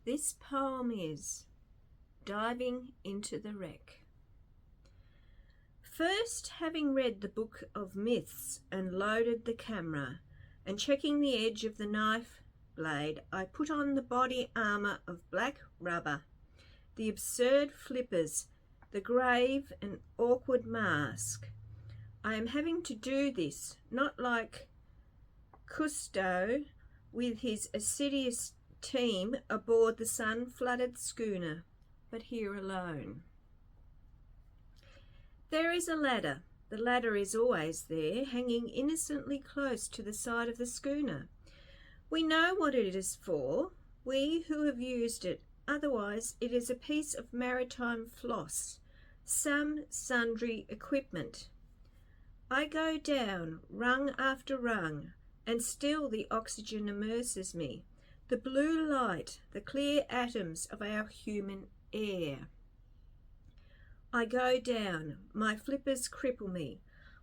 This poem is Diving into the Wreck. First, having read the book of myths and loaded the camera and checking the edge of the knife blade, I put on the body armour of black rubber, the absurd flippers, the grave and awkward mask. I am having to do this, not like Cousteau with his assiduous team aboard the sun-flooded schooner, but here alone. There is a ladder. The ladder is always there, hanging innocently close to the side of the schooner. We know what it is for, we who have used it. Otherwise, it is a piece of maritime floss, some sundry equipment. I go down, rung after rung, and still the oxygen immerses me, the blue light, the clear atoms of our human air. I go down, my flippers cripple me.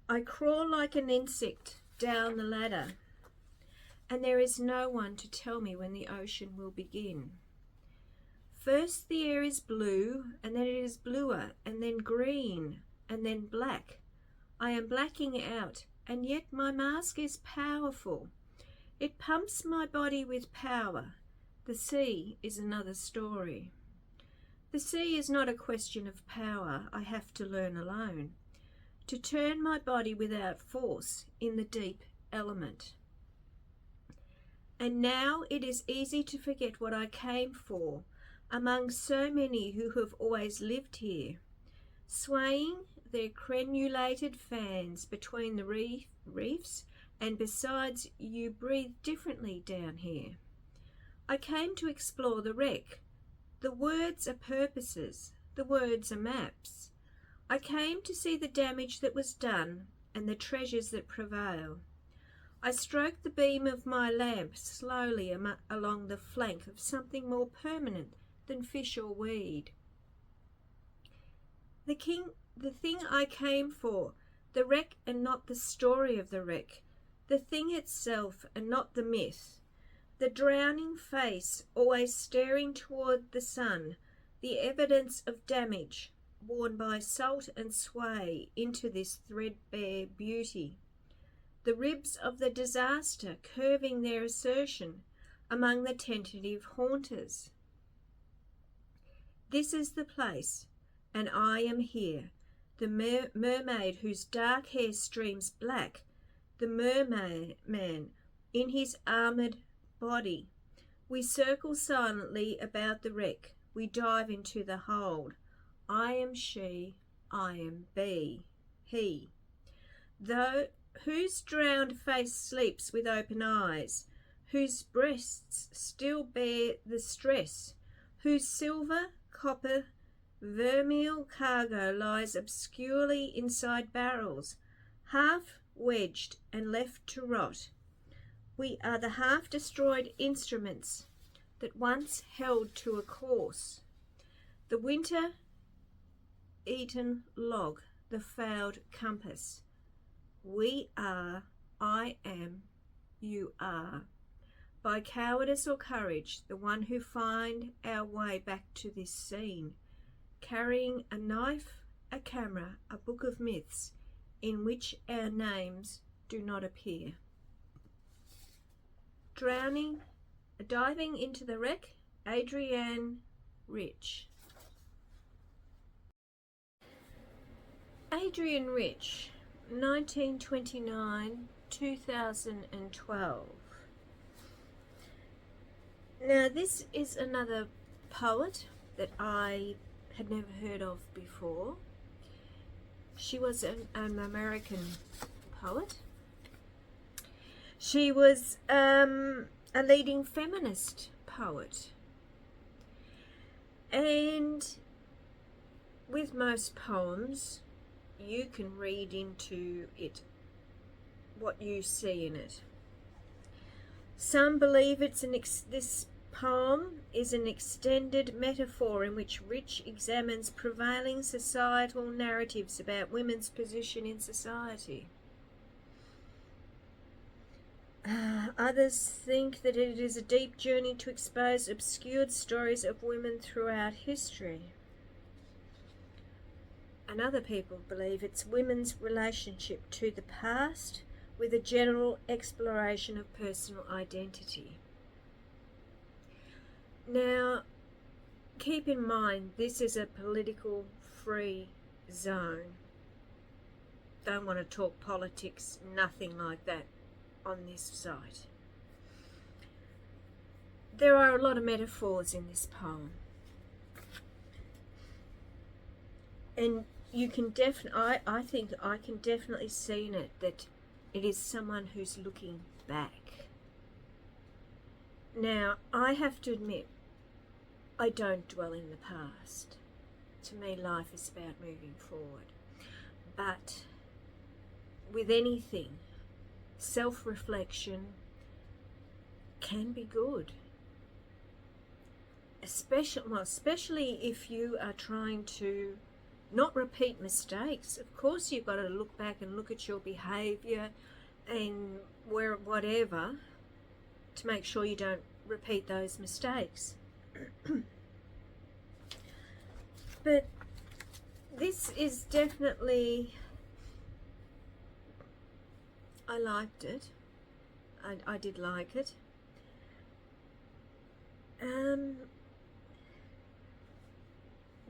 I crawl like an insect down the ladder, and there is no one to tell me when the ocean will begin. First the air is blue, and then it is bluer, and then green, and then black. I am blacking out, and yet my mask is powerful. It pumps my body with power. The sea is another story. The sea is not a question of power I have to learn alone, to turn my body without force in the deep element. And now it is easy to forget what I came for among so many who have always lived here, swaying their crenulated fans between the reefs, and besides, you breathe differently down here. I came to explore the wreck. The words are purposes, the words are maps. I came to see the damage that was done and the treasures that prevail. I stroked the beam of my lamp slowly along the flank of something more permanent than fish or weed. The thing I came for, the wreck and not the story of the wreck, the thing itself and not the myth, the drowning face always staring toward the sun, the evidence of damage worn by salt and sway into this threadbare beauty, the ribs of the disaster curving their assertion among the tentative haunters. This is the place, and I am here, the mermaid whose dark hair streams black, the merman in his armoured body. We circle silently about the wreck. We dive into the hold. I am she, I am he. Though whose drowned face sleeps with open eyes, whose breasts still bear the stress, whose silver, copper, vermeil cargo lies obscurely inside barrels, half wedged and left to rot. We are the half-destroyed instruments that once held to a course, the winter-eaten log, the fouled compass. We are, I am, you are. By cowardice or courage, the one who find our way back to this scene, carrying a knife, a camera, a book of myths, in which our names do not appear. Diving into the wreck, Adrienne Rich. Adrienne Rich, 1929-2012. Now this is another poet that I had never heard of before. She was an American poet. She was a leading feminist poet. And with most poems, you can read into it what you see in it. Some believe this poem is an extended metaphor in which Rich examines prevailing societal narratives about women's position in society. Others think that it is a deep journey to expose obscured stories of women throughout history. And other people believe it's women's relationship to the past with a general exploration of personal identity. Now, keep in mind, this is a political free zone. Don't want to talk politics, nothing like that on this site. There are a lot of metaphors in this poem. And you can I think I can definitely see in it that it is someone who's looking back. Now, I have to admit, I don't dwell in the past. To me, life is about moving forward. But with anything, self-reflection can be good. Especially if you are trying to not repeat mistakes. Of course, you've got to look back and look at your behaviour and whatever to make sure you don't repeat those mistakes. But this is definitely, I liked it. I did like it.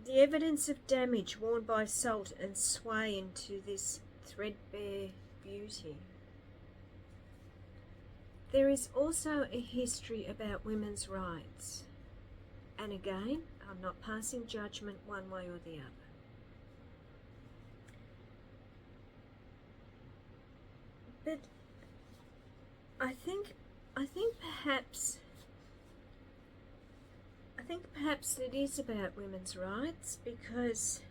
The evidence of damage worn by salt and sway into this threadbare beauty. There is also a history about women's rights. And again, I'm not passing judgment one way or the other. But I think perhaps it is about women's rights, because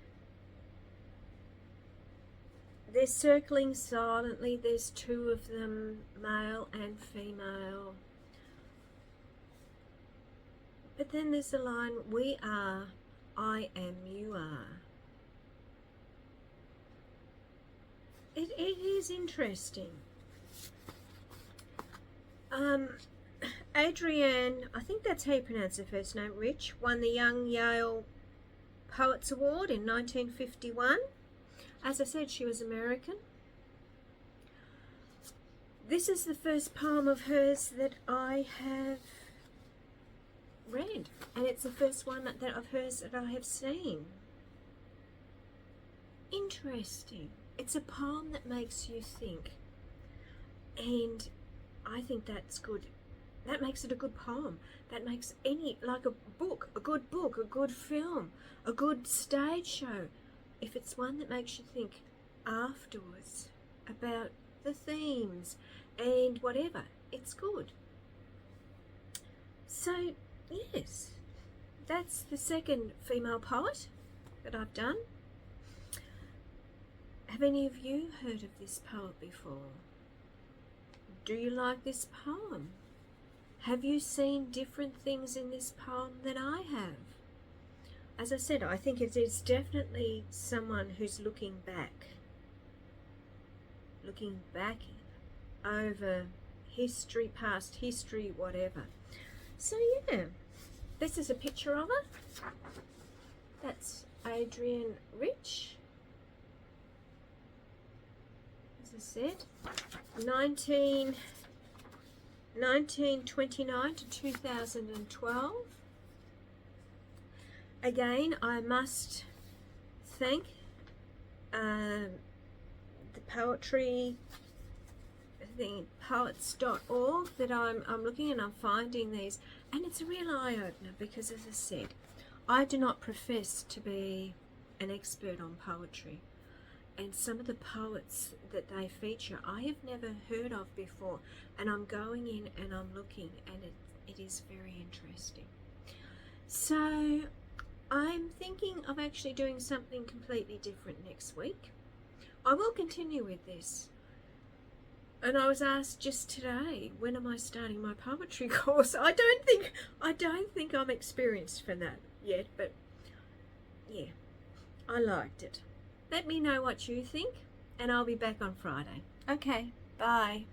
they're circling silently. There's two of them, male and female. But then there's the line, we are, I am, you are. It is interesting. Adrienne, I think that's how you pronounce her first name, Rich, won the Young Yale Poets Award in 1951. As I said, she was American. This is the first poem of hers that I have read, and it's the first one of hers that I have seen. Interesting. It's a poem that makes you think, and I think that's good. That makes it a good poem. That makes like a good film, a good stage show. If it's one that makes you think afterwards about the themes and whatever, it's good. So, yes, that's the second female poet that I've done. Have any of you heard of this poet before? Do you like this poem? Have you seen different things in this poem than I have? As I said, I think it is definitely someone who's looking back over history, past history, whatever. So yeah, this is a picture of her. That's Adrienne Rich. As I said, 1929 to 2012. Again, I must thank the poetry thing, poets.org, that I'm looking and I'm finding these, and it's a real eye-opener, because as I said, I do not profess to be an expert on poetry, and some of the poets that they feature I have never heard of before, and I'm going in and I'm looking, and it is very interesting. So I'm thinking of actually doing something completely different next week. I will continue with this. And I was asked just today, when am I starting my poetry course? I don't think I'm experienced for that yet, but yeah, I liked it. Let me know what you think, and I'll be back on Friday. Okay, bye.